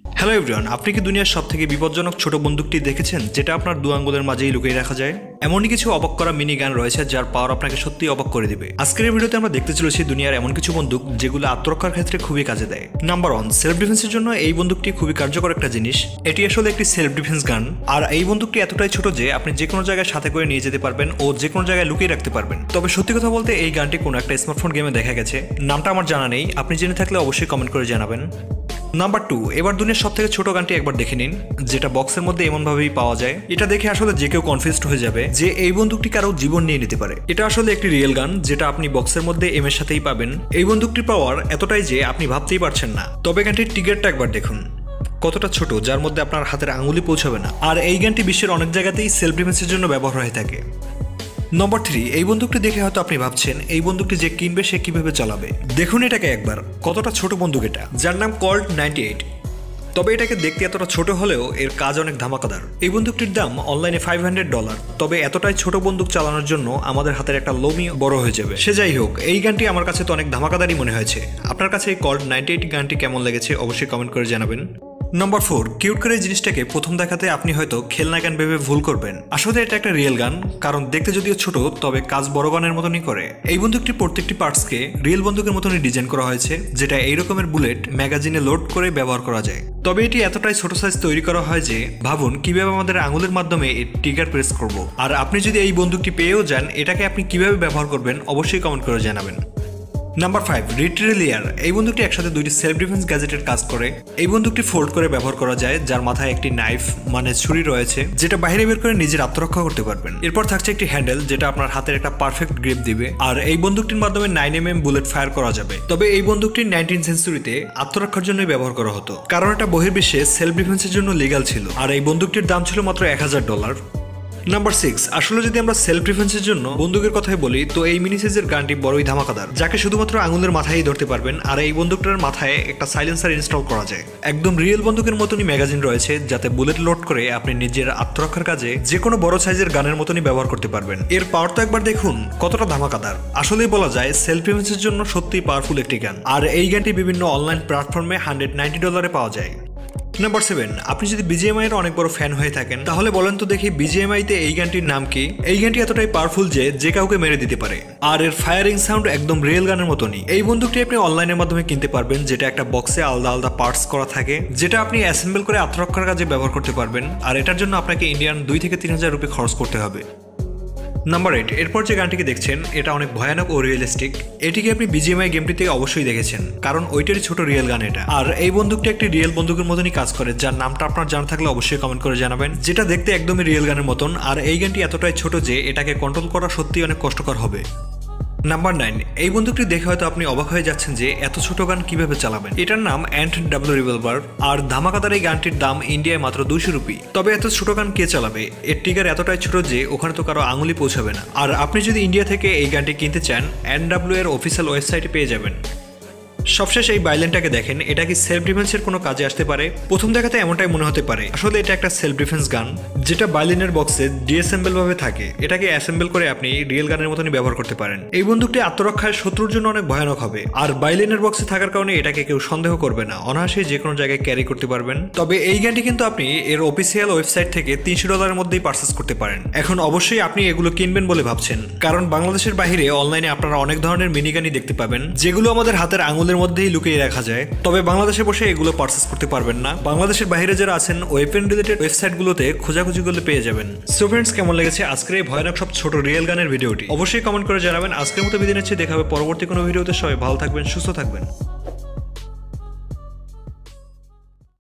Hello everyone, আপনি কি দুনিয়ার সবথেকে বিপজ্জনক ছোট বন্দুকটি দেখেছেন যেটা আপনার দু আঙ্গুলের মাঝেই লুকিয়ে রাখা যায়? এমনই কিছু অবাক করা মিনি গান রয়েছে যার পাওয়ার আপনাকে সত্যিই অবাক করে দিবে। আজকের ভিডিওতে আমরা দেখতে চলেছি দুনিয়ার এমন কিছু বন্দুক যেগুলো আত্মরক্ষার ক্ষেত্রে খুবই কাজে দেয়। নাম্বার 1, সেলফ ডিফেন্সের জন্য এই বন্দুকটি খুবই কার্যকর একটা জিনিস। এটি আসলে একটি সেলফ ডিফেন্স গান, আর এই বন্দুকটি এতটাই ছোট যে আপনি যে কোনো জায়গায় সাথে করে নিয়ে যেতে পারবেন ও যে কোনো জায়গায় লুকিয়ে রাখতে পারবেন। তবে সত্যি কথা বলতে এই গানটি কোনো একটা স্মার্টফোন গেমে দেখা গেছে, নামটা আমার জানা নেই, আপনি জেনে থাকলে অবশ্যই কমেন্ট করে জানাবেন। নাম্বার 2, এবার দুনিয়ার সবথেকে ছোট গানটি একবার দেখে নিন, যেটা বক্সের মধ্যে এমনভাবেই পাওয়া যায়। এটা দেখে আসলে যে কেউ কনফিউজড হয়ে যাবে যে এই বন্দুকটি কারো জীবন নিয়ে নিতে পারে। এটা আসলে একটি রিয়েল গান যেটা আপনি বক্সের মধ্যে এম এর সাথেই পাবেন। এই বন্দুকটির পাওয়ার এতটাই যে আপনি ভাবতেই পারছেন না। তবে গানটির ট্রিগারটা একবার দেখুন, কতটা ছোট, যার মধ্যে আপনার হাতের আঙুলি পৌঁছাবে না। আর এই গানটি বিশ্বের অনেক জায়গাতেই সেলফ ডিফেন্সের জন্য ব্যবহার হয়ে থাকে। নম্বর 3, এই বন্দুকটি দেখে হয়তো আপনি ভাবছেন এই বন্দুকটি যে কিনবে সে কিভাবে চালাবে। দেখুন এটাকে একবার, কতটা ছোট বন্দুক এটা, যার নাম কল্ট 98। তবে এটাকে দেখতে এতটা ছোট হলেও এর কাজ অনেক ধামাকাদার। এই বন্দুকটির দাম অনলাইনে $500। তবে এতটাই ছোট বন্দুক চালানোর জন্য আমাদের হাতের একটা লোমই বড় হয়ে যাবে। সে যাই হোক, এই গানটি আমার কাছে তো অনেক ধামাকাদারই মনে হয়েছে। আপনার কাছে এই কল্ট 98 গানটি কেমন লেগেছে অবশ্যই কমেন্ট করে জানাবেন। নম্বর 4, কিউট করে জিনিসটাকে প্রথম দেখাতে আপনি হয়তো খেলনা গান ভেবে ভুল করবেন। আসলে এটা একটা রিয়েল গান, কারণ দেখতে যদিও ছোট তবে কাজ বড় গানের মতনই করে। এই বন্দুকটির প্রত্যেকটি পার্টসকে রিয়েল বন্দুকের মতনই ডিজাইন করা হয়েছে, যেটা এই রকমের বুলেট ম্যাগাজিনে লোড করে ব্যবহার করা যায়। তবে এটি এতটাই ছোট সাইজ তৈরি করা হয় যে ভাবুন কিভাবে আমাদের আঙুলের মাধ্যমে এই ট্রিগার প্রেস করব। আর আপনি যদি এই বন্দুকটি পেয়েও যান, এটাকে আপনি কিভাবে ব্যবহার করবেন অবশ্যই কমেন্ট করে জানাবেন। নাম্বার 5, রিট্রিলিয়ার। এই বন্দুকটি একসাথে দুইটি সেলফ ডিফেন্স গ্যাজেটের কাজ করে। এই বন্দুকটি ফোল্ড করে ব্যবহার করা যায়, যার মাথায় একটি নাইফ মানে ছুরি রয়েছে, যেটা বাইরে বের করে নিজের আত্মরক্ষা করতে পারবেন। এরপর থাকছে একটি হ্যান্ডেল, যেটা আপনার হাতের একটা পারফেক্ট গ্রিপ দিবে। আর এই বন্দুকটির মাধ্যমে 9mm বুলেট ফায়ার করা যাবে। তবে এই বন্দুকটি 19th সেঞ্চুরিতে আত্মরক্ষার জন্যই ব্যবহার করা হতো, কারণ এটা বহির্বিশ্বে সেলফ ডিফেন্সের জন্য লিগ্যাল ছিল। আর এই বন্দুকটির দাম ছিল মাত্র $1000। নাম্বার 6, আসলে যদি আমরা সেলফ ডিফেন্সের জন্য বন্দুকের কথাই বলি তো এই মিনি সাইজের গানটি বড়ই ধামাকাদার, যাকে শুধুমাত্র আঙুলের মাথায় ধরতে পারবেন। আর এই বন্দুকটার মাথায় একটা সাইলেন্সার ইনস্টল করা যায়। একদম রিয়েল বন্দুকের মতনই ম্যাগাজিন রয়েছে, যাতে বুলেট লোড করে আপনি নিজের আত্মরক্ষার কাজে যে কোনো বড় সাইজের গানের মতনই ব্যবহার করতে পারবেন। এর পাওয়ার তো একবার দেখুন, কতটা ধামাকাদার। আসলেই বলা যায় সেলফ ডিফেন্সের জন্য সত্যিই পাওয়ারফুল একটি গান। আর এই গানটি বিভিন্ন অনলাইন প্ল্যাটফর্মে $190 পাওয়া যায়। নাম্বার 7, আপনি যদি বিজিএমআই এর অনেক বড় ফ্যান হয়ে থাকেন তাহলে বলেন তো দেখি বিজিএমআই তে এই গানটির নাম কি? এই গানটি এতটাই পাওয়ারফুল যে যে কাউকে মেরে দিতে পারে। আর এর ফায়ারিং সাউন্ড একদম রিয়েল গানের মতনই। এই বন্দুকটি আপনি অনলাইনের মাধ্যমে কিনতে পারবেন, যেটা একটা বক্সে আলাদা আলাদা পার্টস করা থাকে, যেটা আপনি অ্যাসেম্বল করে আত্মরক্ষার কাজে ব্যবহার করতে পারবেন। আর এটার জন্য আপনাকে ইন্ডিয়ান 2 থেকে 3000 রুপি খরচ করতে হবে। নাম্বার 8, এরপর যে গানটিকে দেখছেন এটা অনেক ভয়ানক ও রিয়েলিস্টিক। এটিকে আপনি বিজিএমআই গেমটি থেকে অবশ্যই দেখেছেন, কারণ ওইটারই ছোট রিয়েল গান এটা। আর এই বন্দুকটি একটি রিয়েল বন্দুকের মতনই কাজ করে, যার নামটা আপনার জানা থাকলে অবশ্যই কমেন্ট করে জানাবেন, যেটা দেখতে একদমই রিয়েল গানের মতন। আর এই গানটি এতটাই ছোট যে এটাকে কন্ট্রোল করা সত্যিই অনেক কষ্টকর হবে। নাম্বার 9, এই বন্দুকটি দেখে হয়তো আপনি অবাক হয়ে যাচ্ছেন যে এত ছোট গান কিভাবে চালাবেন। এটার নাম ASlamZone রিভলভার। আর ধামাকাদার এই গানটির দাম ইন্ডিয়ায় মাত্র 200 রুপি। তবে এত ছোট গান কে চালাবে? এর ট্রিগার এতটাই ছোট যে ওখানে তো কারো আঙুলি পৌঁছাবে না। আর আপনি যদি ইন্ডিয়া থেকে এই গানটি কিনতে চান, ASlamZone এর অফিসিয়াল ওয়েবসাইটে পেয়ে যাবেন। সবশেষ এই বাইলেনটাকে দেখেন, এটা কি সেলফ ডিফেন্সের কোনো কাজে আসতে পারে? প্রথম দেখাতে এমনটাই মনে হতে পারে। আসলে এটা একটা সেলফ ডিফেন্স গান, যেটা বাইলেনের বক্সে ডিঅ্যাসেম্বল ভাবে থাকে। এটাকে অ্যাসেম্বল করে আপনি রিয়েল গানের মতনই ব্যবহার করতে পারেন। এই বন্দুকটি আত্মরক্ষায় শত্রুর জন্য অনেক ভয়ানক হবে। আর বাইলেনের বক্সে থাকার কারণে এটাকে কেউ সন্দেহ করবে না, অনায়াসেই যে কোনো জায়গায় ক্যারি করতে পারবেন। তবে এই গানটি কিন্তু আপনি এর অফিসিয়াল ওয়েবসাইট থেকে $300 মধ্যেই পারচেস করতে পারেন। এখন অবশ্যই আপনি এগুলো কিনবেন বলে ভাবছেন, কারণ বাংলাদেশের বাইরে অনলাইনে আপনারা অনেক ধরনের মিনিগানই দেখতে পাবেন, যেগুলো আমাদের হাতের আঙুলের মধ্যেই লুকিয়ে রাখা যায়। তবে বাংলাদেশে বসে এগুলো পারচেস করতে পারবেন না। বাংলাদেশের বাইরে যারা আছেন ওয়েপেন রিলেটেড ওয়েবসাইটগুলোতে খোঁজাখুঁজি করলে পেয়ে যাবেন। সো ফ্রেন্ডস, কেমন লেগেছে আজকের এই ভয়ানক সব ছোট রিয়েল গানের ভিডিওটি অবশ্যই কমেন্ট করে জানাবেন। আজকের মতো বিদায় নিচ্ছি, দেখা হবে পরবর্তী কোনো ভিডিওতে। সবাই ভালো থাকবেন, সুস্থ থাকবেন।